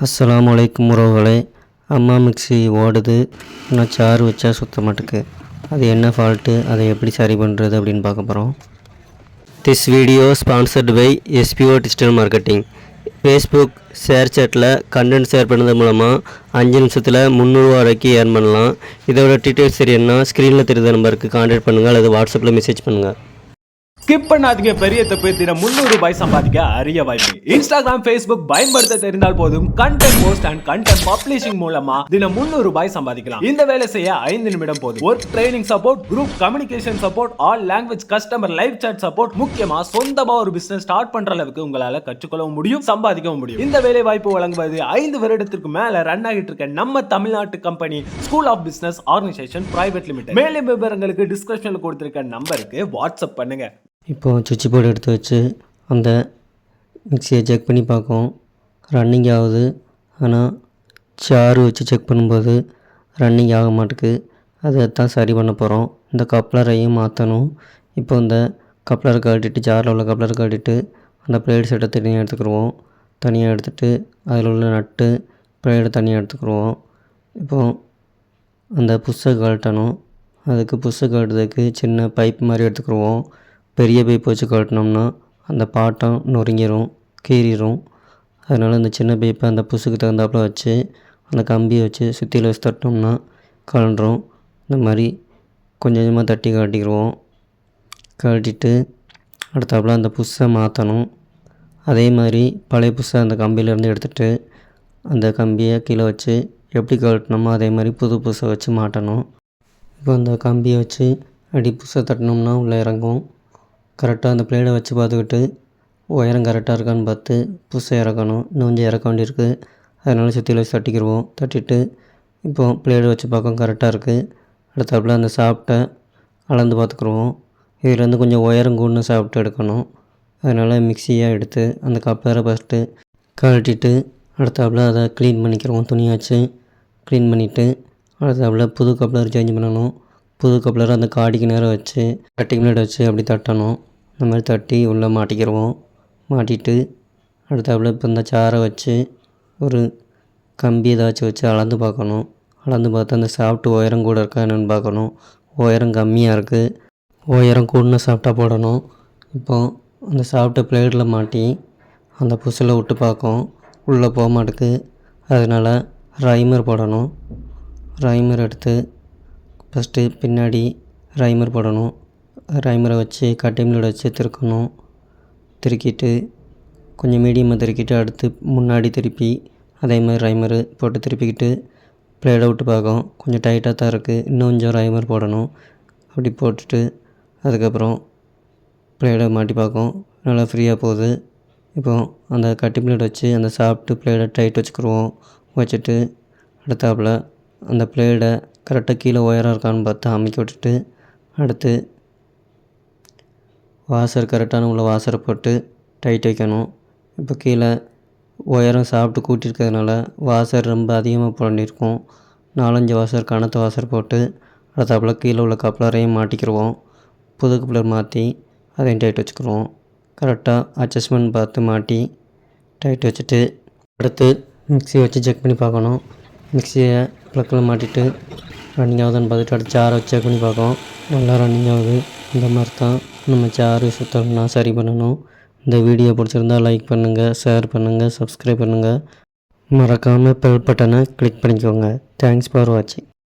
அஸ்ஸலாமு அலைக்கும் உறவுகளே. அம்மா மிக்ஸி ஓடுது, ஆனால் சாறு வச்சா சுத்த மாட்டுக்கு. அது என்ன ஃபால்ட்டு, அதை எப்படி சரி பண்ணுறது அப்படின்னு பார்க்க போகிறோம். This video sponsored by SPO digital marketing. Facebook share சேட்டில் கண்டென்ட் ஷேர் பண்ணது மூலமாக 5 நிமிஷத்தில் 300 வரைக்கும் ஏர்ன் பண்ணலாம். இதோட டீட்டெயில்ஸ் தெரியணும்னா ஸ்க்ரீனில் தெரியுற நம்பருக்கு கான்டாக்ட் பண்ணுங்கள் அல்லது வாட்ஸ்அப்பில் மெசேஜ் பண்ணுங்கள். ஸ்கிப் பண்ணாதீங்க, பெரிய தப்பு. தினம் 300 ரூபாய் சம்பாதிக்க அரிய வாய்ப்பு. இன்ஸ்டாகிராம், ஃபேஸ்புக் பயன்படுத்த தெரிந்தால் போதும். Content post and content publishing மூலமா தினம் 300 ரூபாய் சம்பாதிக்கலாம். இந்த வேலை செய்ய 5 நிமிடம் போதும். Work training support, group communication support, all language customer live chat support, முக்கியமா சொந்தமா ஒரு பிசினஸ் ஸ்டார்ட் பண்ற அளவுக்கு உங்களால கற்றுக்கொள்ளவும் முடியும், சம்பாதிக்கவும் முடியும். இந்த வேலை வாய்ப்பு வழங்குவது 5 வருடத்திற்கு மேல ரன் ஆகிட்டு இருக்க நம்ம தமிழ்நாட்டு company school of business organisation private limited. மேலும் விவரங்களுக்கு டிஸ்கிரிப்ஷன்ல கொடுத்திருக்க நம்பருக்கு வாட்ஸ்அப் பண்ணுங்க. இப்போது சுவிட்ச் போர்டு எடுத்து வச்சு அந்த மிக்சியை செக் பண்ணி பார்ப்போம். ரன்னிங் ஆகுது, ஆனால் சாறு வச்சு செக் பண்ணும்போது ரன்னிங் ஆக மாட்டுக்கு. அதை தான் சரி பண்ண போகிறோம். இந்த கப்ளரையும் மாற்றணும். இப்போ இந்த கப்ளரை கழட்டிட்டு, ஜாரில் உள்ள கப்ளரை கழட்டிட்டு அந்த பிளேடு செட்டை தனியாக எடுத்துக்கிடுவோம். தனியாக எடுத்துகிட்டு அதில் உள்ள நட்டு பிளேடு தனியாக எடுத்துக்கிடுவோம். இப்போது அந்த புஷ்ஷை கழட்டணும். அதுக்கு புஷ்ஷை கழட்டுறதுக்கு சின்ன பைப் மாதிரி எடுத்துக்கிடுவோம். பெரிய பைப் வச்சு கழட்டினோம்னா அந்த பாட்டம் நொறுங்கிடும், கீறிடும். அதனால் இந்த சின்ன பைப்பை அந்த புஷ்ஷுக்கு தகுந்தாப்பில் வச்சு அந்த கம்பியை வச்சு சுற்றியில் வச்சு தட்டினோம்னா கழண்டுரும். இந்த மாதிரி கொஞ்சம் கொஞ்சமாக தட்டி கழட்டிக்கிடுவோம். கழட்டிட்டு அடுத்தாப்பில் அந்த புஷ்ஷை மாற்றணும். அதே மாதிரி பழைய புஷ்ஷை அந்த கம்பியிலேருந்து எடுத்துகிட்டு அந்த கம்பியை கீழே வச்சு எப்படி கழட்டினோமோ அதே மாதிரி புது புஷ்ஷை வச்சு மாட்டணும். இப்போ அந்த கம்பியை வச்சு அடி புஷ்ஷை தட்டினோம்னா உள்ளே இறங்கும். கரெக்டாக அந்த பிளேடை வச்சு பார்த்துக்கிட்டு உயரம் கரெக்டாக இருக்கான்னு பார்த்து புஷ்ஷை இறக்கணும். இன்னும் கொஞ்சம் இறக்க வேண்டியிருக்கு. அதனால் சுற்றியில் வச்சு தட்டிக்கிடுவோம். தட்டிட்டு இப்போது பிளேடு வச்சு பார்க்க கரெக்டாக இருக்குது. அடுத்தாப்பில் அந்த சாப்பிட்டை அளந்து பார்த்துக்குருவோம். இதுலேருந்து கொஞ்சம் உயரம் கூடன்னு சாப்பிட்டு எடுக்கணும். அதனால் மிக்சியை எடுத்து அந்த கப்ளரை ஃபஸ்ட்டு கழட்டிட்டு அடுத்தாப்பில் அதை க்ளீன் பண்ணிக்கிறோம். துணியை வச்சு க்ளீன் பண்ணிவிட்டு அடுத்தாப்பில் புது கப்ளர் சேஞ்ச் பண்ணணும். புது கப்ளரை அந்த காடிக்கு நேரம் வச்சு கட்டிங் பிளேட் வச்சு அப்படி தட்டணும். இந்த மாதிரி தட்டி உள்ளே மாட்டிக்கிடுவோம். மாட்டிட்டு அடுத்தாப்புல இப்போ இந்த சாரை வச்சு ஒரு கம்பி ஏதாச்சும் வச்சு அளந்து பார்க்கணும். அளந்து பார்த்து அந்த சாப்பிட்டு உயரம் கூட இருக்கா என்னென்னு பார்க்கணும். உயரம் கம்மியாக இருக்குது, உயரம் கூடன்னு சாப்பிட்டா போடணும். இப்போது அந்த சாப்பிட்ட பிளேட்டில் மாட்டி அந்த புஷ்ஷில் விட்டு பார்க்கும், உள்ளே போக மாட்டுக்கு. அதனால் ரைமர் போடணும். ரைமர் எடுத்து ஃபஸ்ட்டு பின்னாடி ரைமர் போடணும். ரைமரை வச்சு கட்டிங் பிளேட் வச்சு திருக்கணும். திருக்கிட்டு கொஞ்சம் மீடியமாக திருக்கிட்டு அடுத்து முன்னாடி திருப்பி அதே மாதிரி ரைமரு போட்டு திருப்பிக்கிட்டு பிளேடை விட்டு பார்க்கும். கொஞ்சம் டைட்டாக தான் இருக்குது, இன்னும் கொஞ்சம் ரைமர் போடணும். அப்படி போட்டுட்டு அதுக்கப்புறம் பிளேடை மாட்டி பார்க்கும், நல்லா ஃப்ரீயாக போகுது. இப்போ அந்த கட்டிங் பிளேட் வச்சு அந்த சாப்பிட்டு பிளேடை டைட் வச்சுக்கிடுவோம். வச்சுட்டு அடுத்தாப்பில் அந்த பிளேடை கரெக்டாக கீழே உயரம் இருக்கான்னு பார்த்து அமைக்க விட்டுட்டு அடுத்து வாசர் கரெக்டான உள்ள வாசரை போட்டு டைட் வைக்கணும். இப்போ கீழே உயரம் சாப்பிட்டு கூட்டியிருக்கிறதுனால வாசர் ரொம்ப அதிகமாக புரண்டிருக்கும். 4-5 வாசர் கனத்த வாசர் போட்டு அடுத்தாப்பில் கீழே உள்ள கப்ளரையும் மாட்டிக்கிடுவோம். புது கப்ளர் மாற்றி அதையும் டைட் வச்சுக்கிடுவோம். கரெக்டாக அட்ஜஸ்ட்மெண்ட் பார்த்து மாட்டி டைட் வச்சுட்டு அடுத்து மிக்சியை வச்சு செக் பண்ணி பார்க்கணும். மிக்சியை ப்ளக்கில் மாட்டிட்டு ரன்னிங் ஆகுதுன்னு பார்த்துட்டு அடுத்து சாரை வச்சு செக் பண்ணி பார்க்கோம். நல்லா ரன்னிங் ஆகுது. இந்த மாதிரி தான் நம்ம சாறு சுத்தம்னா சரி பண்ணணும். இந்த வீடியோ பிடிச்சிருந்தால் லைக் பண்ணுங்கள், ஷேர் பண்ணுங்கள், சப்ஸ்கிரைப் பண்ணுங்கள். மறக்காமல் பெல் பட்டனை கிளிக் பண்ணிக்கோங்க. தேங்க்ஸ் ஃபார் வாட்சிங்.